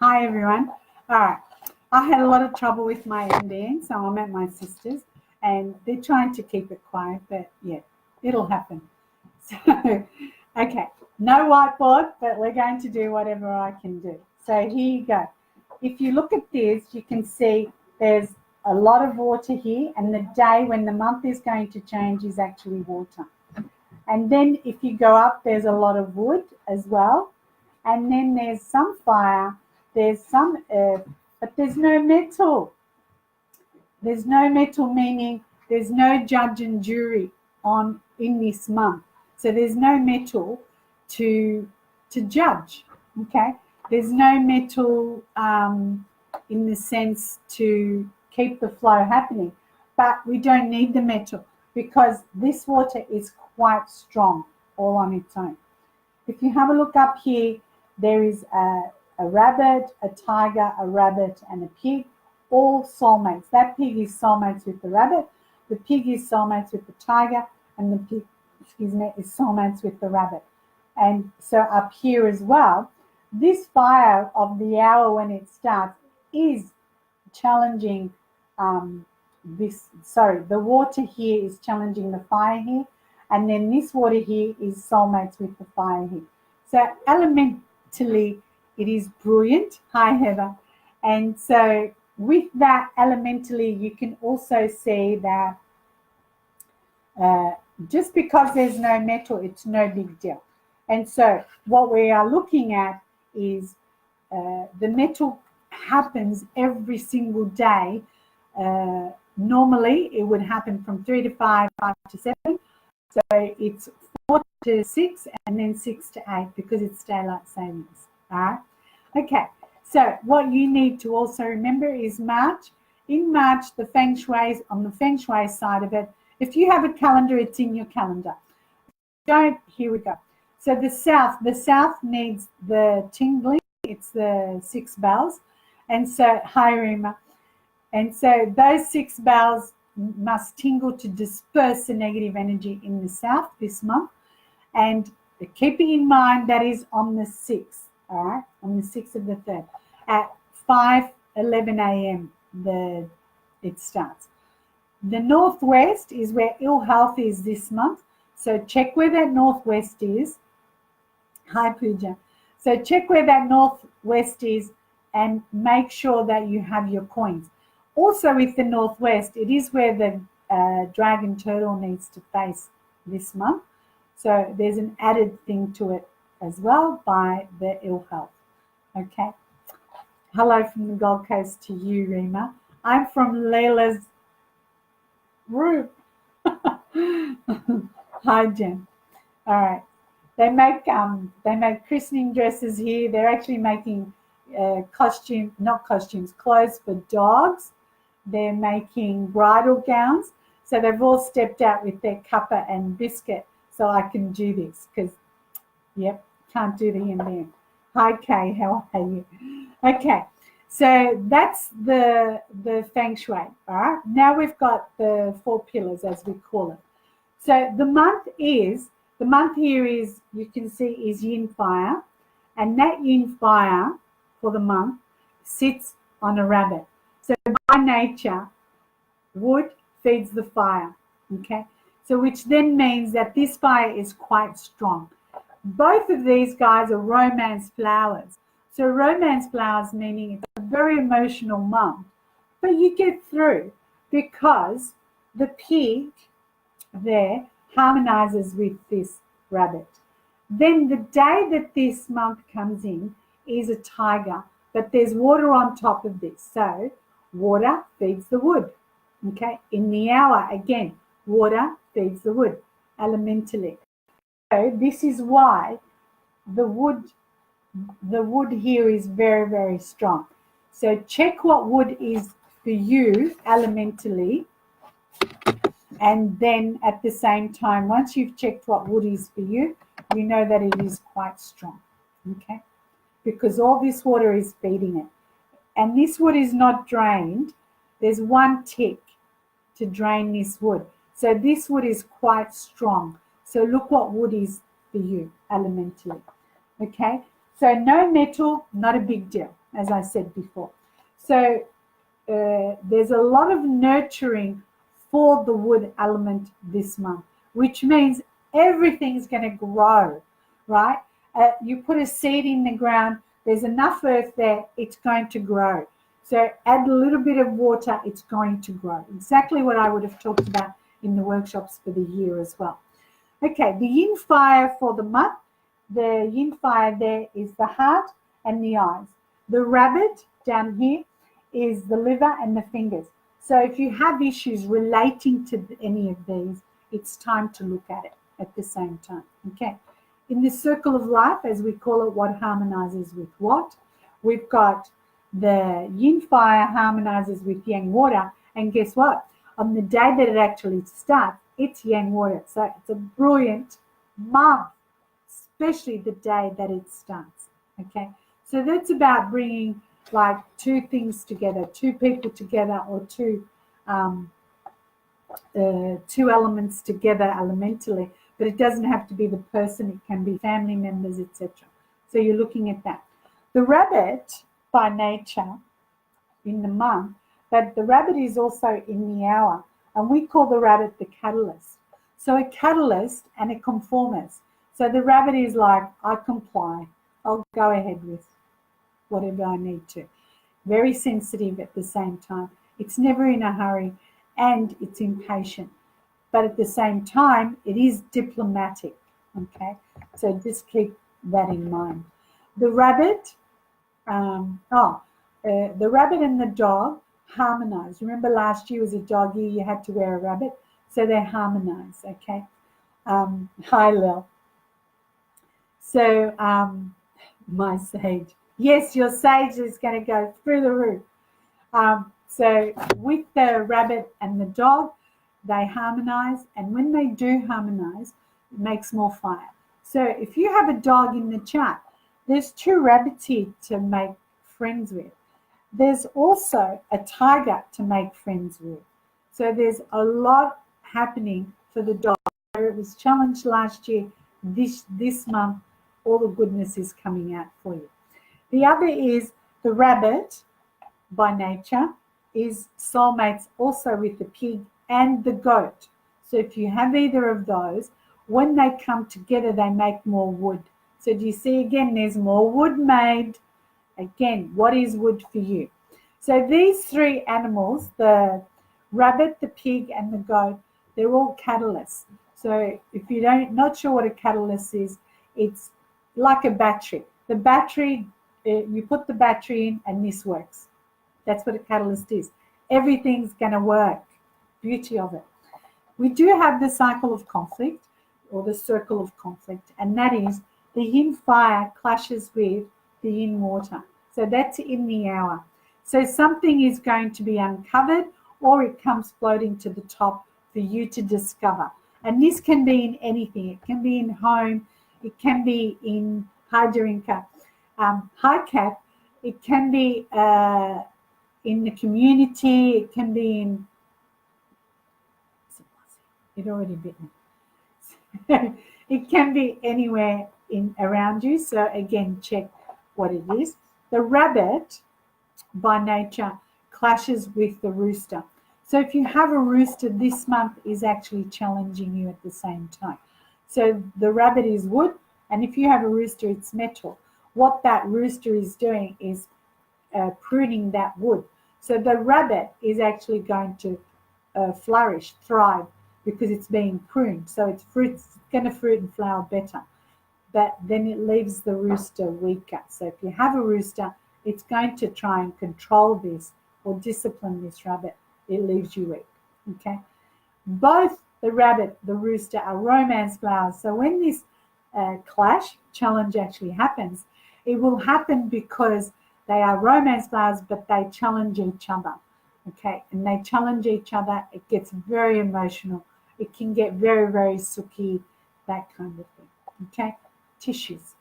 Hi, everyone. All right. I had a lot of trouble with my ending, so I'm at my sister's, and they're trying to keep it quiet, but yeah, it'll happen. So, okay, no whiteboard, but we're going to do whatever I can do. So here you go. If you look at this, you can see there's a lot of water here, and the day when the month is going to change is actually water. And then if you go up, there's a lot of wood as well. And then there's some fire, there's some earth, but there's no metal. There's no metal, meaning there's no judge and jury on in this month. So there's no metal to judge. Okay, there's no metal in the sense to keep the flow happening, but we don't need the metal because this water is quite strong all on its own. If you have a look up here, there is a rabbit, a tiger, a rabbit, and a pig, all soulmates. That pig is soulmates with the rabbit, the pig is soulmates with the tiger, and the pig, is soulmates with the rabbit. And so up here as well, this fire of the hour when it starts is challenging the water here is challenging the fire here, and then this water here is soulmates with the fire here. So elementally, it is brilliant. Hi, Heather. And so with that, elementally, you can also see that just because there's no metal, it's no big deal. And so what we are looking at is the metal happens every single day. Normally, it would happen from 3 to 5, 5 to 7. So it's 4 to 6 and then 6 to 8 because it's daylight savings. All right. Okay. So what you need to also remember is March. In March, the Feng Shui, on the Feng Shui side of it, if you have a calendar, it's in your calendar. Don't, here we go. So the south needs the tingling. It's the 6 bells. And so, hi, Rima. And so those 6 bells must tingle to disperse the negative energy in the south this month. And keeping in mind that is on the 6th, all right, on the 6th of the 3rd at 5:11 a.m. It starts. The northwest is where ill health is this month. So check where that northwest is. Hi, Pooja. So check where that northwest is and make sure that you have your coins. Also with the northwest, it is where the dragon turtle needs to face this month. So there's an added thing to it as well by the ill health. Okay. Hello from the Gold Coast to you, Rima. I'm from Leila's group. Hi, Jen. All right. They make christening dresses here. They're actually making clothes for dogs. They're making bridal gowns. So they've all stepped out with their cuppa and biscuit so I can do this because, yep, can't do the end. Hi, Kay, how are you? Okay, so that's the Feng Shui, all right? Now we've got the 4 pillars, as we call it. So the month here is, you can see, is yin fire, and that yin fire for the month sits on a rabbit. So by nature, wood feeds the fire, okay? So which then means that this fire is quite strong. Both of these guys are romance flowers. So romance flowers meaning it's a very emotional month, but you get through because the pig there harmonizes with this rabbit. Then the day that this month comes in is a tiger, but there's water on top of this. So water feeds the wood. Okay, in the hour, again, water feeds the wood elementally. So this is why the wood here is very, very strong. So check what wood is for you elementally, and then at the same time, once you've checked what wood is for you, you know that it is quite strong, okay? Because all this water is feeding it. And this wood is not drained. There's one tick to drain this wood. So this wood is quite strong. So look what wood is for you elementally, okay? So no metal, not a big deal. as I said before. So there's a lot of nurturing for the wood element this month, which means everything's going to grow, right? You put a seed in the ground, there's enough earth there, it's going to grow. So add a little bit of water, it's going to grow. Exactly what I would have talked about in the workshops for the year as well. Okay, the yin fire for the month, the yin fire there is the heart and the eyes. The rabbit down here is the liver and the fingers. So if you have issues relating to any of these, it's time to look at it at the same time. Okay. In the circle of life, as we call it, what harmonizes with what? We've got the yin fire harmonizes with yang water. And guess what? On the day that it actually starts, it's yang water. So it's a brilliant month, especially the day that it starts. Okay. So that's about bringing like two things together, two people together, or two elements together elementally, but it doesn't have to be the person, it can be family members, etc. So you're looking at that. The rabbit by nature in the month, but the rabbit is also in the hour, and we call the rabbit the catalyst. So a catalyst and a conformist. So the rabbit is like, I comply, I'll go ahead with whatever I need to. Very sensitive at the same time. It's never in a hurry, and it's impatient. But at the same time, it is diplomatic. Okay, so just keep that in mind. The rabbit, the rabbit and the dog harmonize. Remember last year was a doggy, you had to wear a rabbit, so they harmonize. Okay, hi Lil. So my sage. Yes, your sage is going to go through the roof. So with the rabbit and the dog, they harmonize, and when they do harmonize, it makes more fire. So if you have a dog in the chat, there's two rabbits here to make friends with. There's also a tiger to make friends with. So there's a lot happening for the dog. It was challenged last year. This month, all the goodness is coming out for you. The other is the rabbit, by nature, is soulmates also with the pig and the goat. So if you have either of those, when they come together, they make more wood. So do you see again, there's more wood made. Again, what is wood for you? So these three animals, the rabbit, the pig, and the goat, they're all catalysts. So if you're not sure what a catalyst is, it's like a battery. The battery, you put the battery in and this works. That's what a catalyst is. Everything's going to work. Beauty of it. We do have the cycle of conflict, or the circle of conflict, and that is the yin fire clashes with the yin water. So that's in the hour. So something is going to be uncovered, or it comes floating to the top for you to discover. And this can be in anything. It can be in home. It can be in Hajarinka. Hi, Kat. It can be in the community. It can be in... It already bit me. It can be anywhere around you. So again, check what it is. The rabbit, by nature, clashes with the rooster. So if you have a rooster, this month is actually challenging you at the same time. So the rabbit is wood, and if you have a rooster, it's metal. What that rooster is doing is pruning that wood. So the rabbit is actually going to flourish, thrive, because it's being pruned. So it's going to fruit and flower better. But then it leaves the rooster weaker. So if you have a rooster, it's going to try and control this or discipline this rabbit. It leaves you weak. Okay. Both the rabbit, the rooster are romance flowers. So when this challenge actually happens, it will happen because they are romance flowers, but they challenge each other. Okay. And they challenge each other. It gets very emotional. It can get very, very sooky, that kind of thing. Okay. Tissues.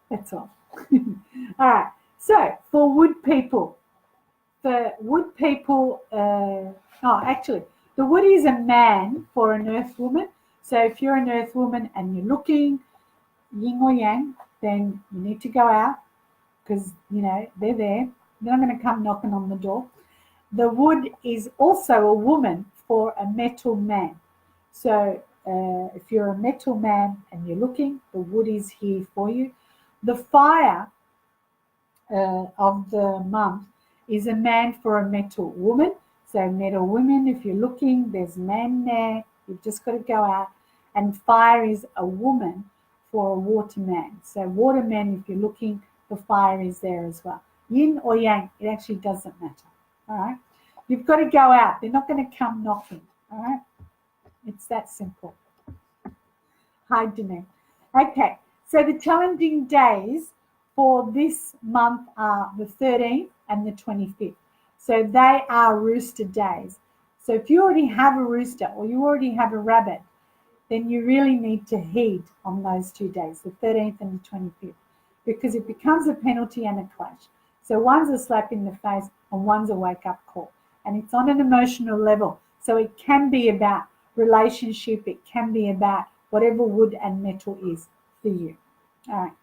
That's all. All right. So for wood people, the wood is a man for an earth woman. So if you're an earth woman and you're looking yin or yang, then you need to go out because, they're there. They're not going to come knocking on the door. The wood is also a woman for a metal man. So if you're a metal man and you're looking, the wood is here for you. The fire of the month is a man for a metal woman. So metal women, if you're looking, there's man there. You've just got to go out. And fire is a woman for a water man. So water man, if you're looking, the fire is there as well. Yin or yang, it actually doesn't matter. All right. You've got to go out. They're not going to come knocking. All right. It's that simple. Hi, Janine. Okay. So the challenging days for this month are the 13th and the 25th. So they are rooster days. So if you already have a rooster or you already have a rabbit, then you really need to heed on those 2 days, the 13th and the 25th, because it becomes a penalty and a clash. So one's a slap in the face and one's a wake-up call. And it's on an emotional level. So it can be about relationship. It can be about whatever wood and metal is for you. All right.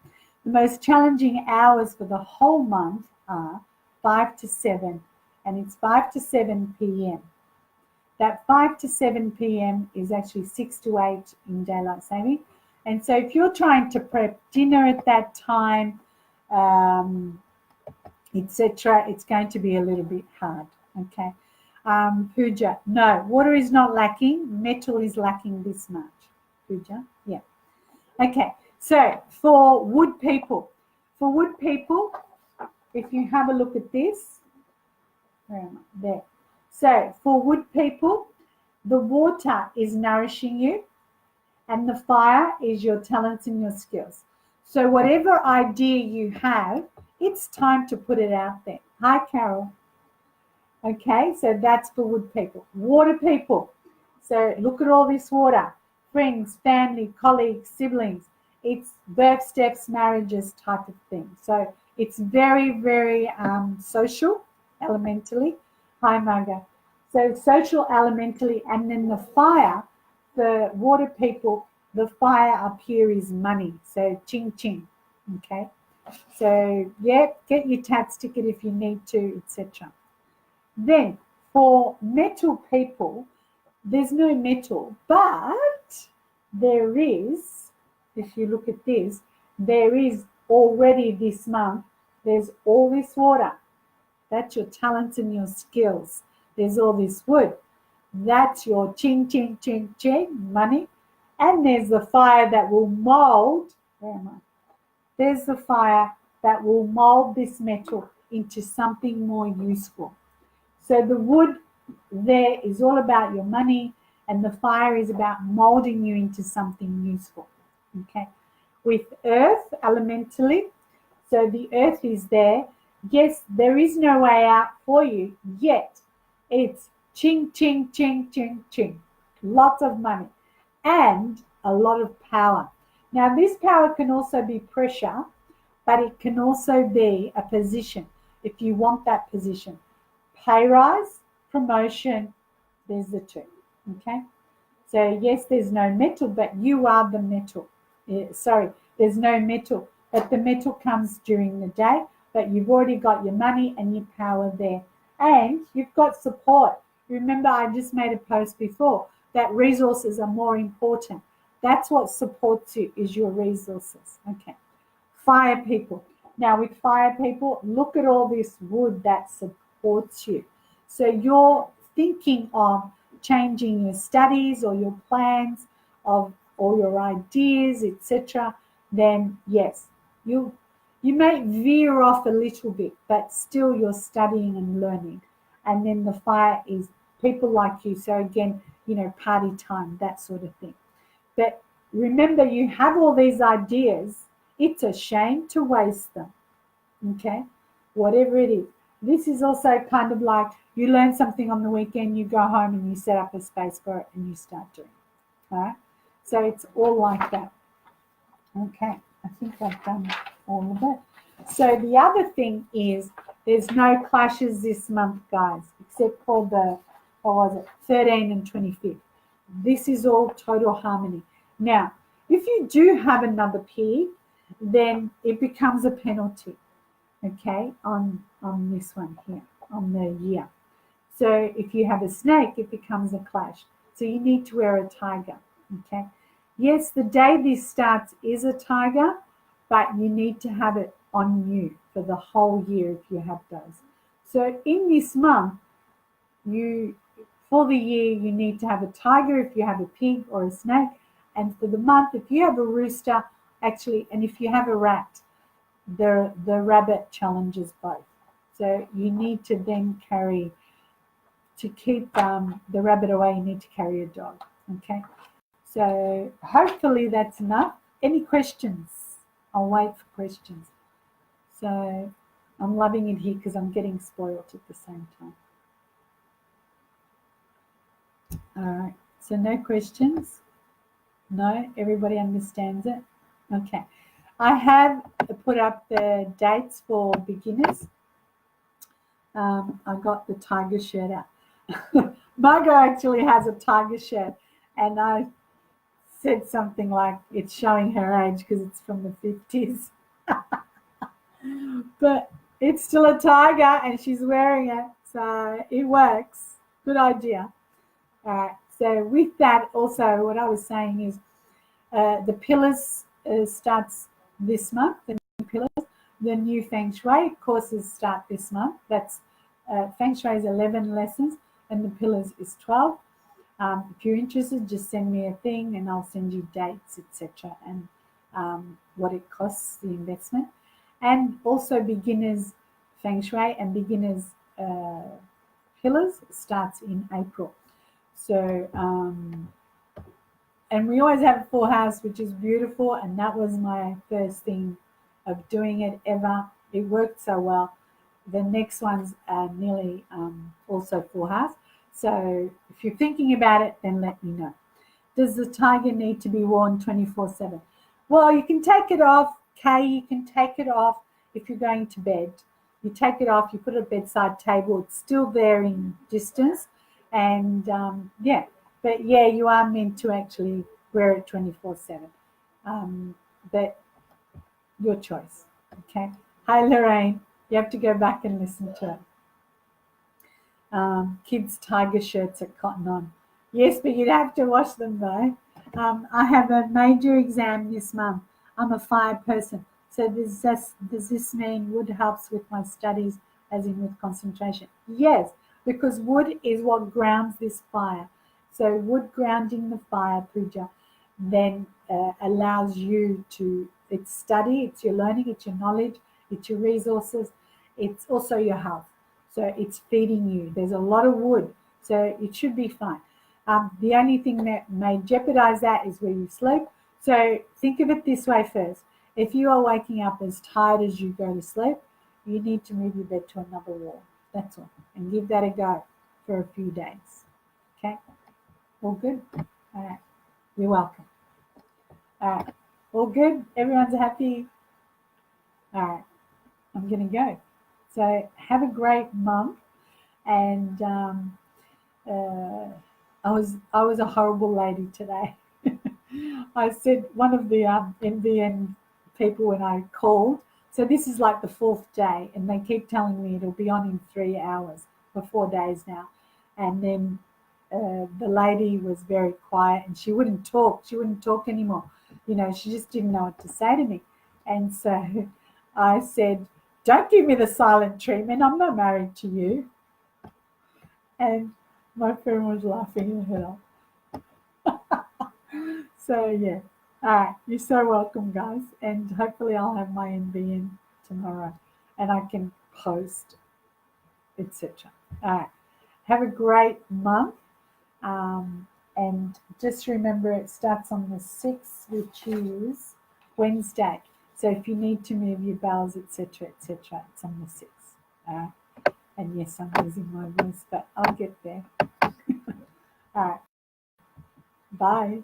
The most challenging hours for the whole month are 5 to 7, and it's 5 to 7 p.m. That 5 to 7 p.m. is actually 6 to 8 in daylight saving. And so if you're trying to prep dinner at that time, etc., it's going to be a little bit hard. Okay. Pooja, no, water is not lacking. Metal is lacking this much. Pooja, yeah. Okay, so for wood people, if you have a look at this, where am I? There. So for wood people, the water is nourishing you and the fire is your talents and your skills. So whatever idea you have, it's time to put it out there. Hi, Carol. Okay, so that's for wood people. Water people. So look at all this water. Friends, family, colleagues, siblings. It's birth steps, marriages type of thing. So it's very, very social, elementally. Hi, Marga. So social, elementally, and then the fire, the water people, the fire up here is money. So ching ching. Okay. So yeah, get your tax ticket if you need to, etc. Then for metal people, there's no metal, but there is, if you look at this, there is already this month, there's all this water. That's your talents and your skills. There's all this wood. That's your ching, ching, ching, ching, money. And there's the fire that will mold. Where am I? There's the fire that will mold this metal into something more useful. So the wood there is all about your money, and the fire is about molding you into something useful. Okay. With earth, elementally, so the earth is there. Yes, there is no way out for you, yet it's ching, ching, ching, ching, ching. Lots of money and a lot of power. Now, this power can also be pressure, but it can also be a position if you want that position. Pay rise, promotion, there's the two. Okay. So, yes, there's no metal, but you are the metal. There's no metal, but the metal comes during the day, but you've already got your money and your power there. And you've got support. Remember, I just made a post before that resources are more important. That's what supports you, is your resources. Okay. Fire people. Now, with fire people, look at all this wood that supports you. So you're thinking of changing your studies or your plans of all your ideas, etc., then yes, you may veer off a little bit, but still you're studying and learning. And then the fire is people like you. So again, party time, that sort of thing. But remember, you have all these ideas. It's a shame to waste them. Okay, whatever it is. This is also kind of like you learn something on the weekend, you go home and you set up a space for it and you start doing it. All right. So it's all like that. Okay, I think I've done all of it. So the other thing is there's no clashes this month, guys, except for the, 13 and 25th. This is all total harmony. Now, if you do have another peer, then it becomes a penalty. okay, on this one here, on the year. So if you have a snake, it becomes a clash. So you need to wear a tiger, okay? Yes, the day this starts is a tiger, but you need to have it on you for the whole year if you have those. So in this month, for the year, you need to have a tiger if you have a pig or a snake. And for the month, if you have a rooster, actually, and if you have a rat, the rabbit challenges both. So you need to then to keep the rabbit away, you need to carry a dog. Okay. So hopefully that's enough. Any questions? I'll wait for questions. So I'm loving it here because I'm getting spoiled at the same time. All right. So no questions? No? Everybody understands it? Okay. I have put up the dates for beginners. I got the tiger shirt out. Margot actually has a tiger shirt, and I said something like it's showing her age because it's from the 50s. But it's still a tiger and she's wearing it, so it works. Good idea. All right. So with that, also what I was saying is the pillars starts this month. The new pillars, the new Feng Shui courses start this month. That's Feng Shui is 11 lessons, and the pillars is 12. If you're interested, just send me a thing, and I'll send you dates, etc., and what it costs, the investment, and also beginners Feng Shui and beginners pillars starts in April. So. And we always have a full house, which is beautiful. And that was my first thing of doing it ever. It worked so well. The next ones are nearly also full house. So if you're thinking about it, then let me know. Does the tiger need to be worn 24/7? Well, you can take it off, Kay. You can take it off if you're going to bed. You take it off, you put it at a bedside table. It's still there in distance. And yeah. But yeah, you are meant to actually wear it 24/7. But your choice. Okay. Hi, Lorraine. You have to go back and listen to it. Kids' tiger shirts at Cotton On. Yes, but you'd have to wash them though. I have a major exam this month. I'm a fire person. So does this mean wood helps with my studies, as in with concentration? Yes, because wood is what grounds this fire. So wood grounding the fire, Pooja, then allows you to, it's study, it's your learning, it's your knowledge, it's your resources, it's also your health. So it's feeding you. There's a lot of wood, so it should be fine. The only thing that may jeopardize that is where you sleep. So think of it this way first. If you are waking up as tired as you go to sleep, you need to move your bed to another wall. That's all. And give that a go for a few days. Okay? All good? All right. You're welcome. All right. All good? Everyone's happy? All right. I'm going to go. So have a great month. And I was a horrible lady today. I said one of the NBN people when I called. So this is like the 4th day, and they keep telling me it'll be on in 3 hours for 4 days now. And then the lady was very quiet and she wouldn't talk. She wouldn't talk anymore. You know, she just didn't know what to say to me. And so I said, don't give me the silent treatment. I'm not married to you. And my friend was laughing her head off. So yeah. All right. You're so welcome, guys. And hopefully I'll have my NBN tomorrow and I can post, etc. All right. Have a great month. And just remember it starts on the 6th, which is Wednesday. So if you need to move your bells, etc., etc., it's on the 6th. And yes, I'm losing my voice, but I'll get there. All right. Bye.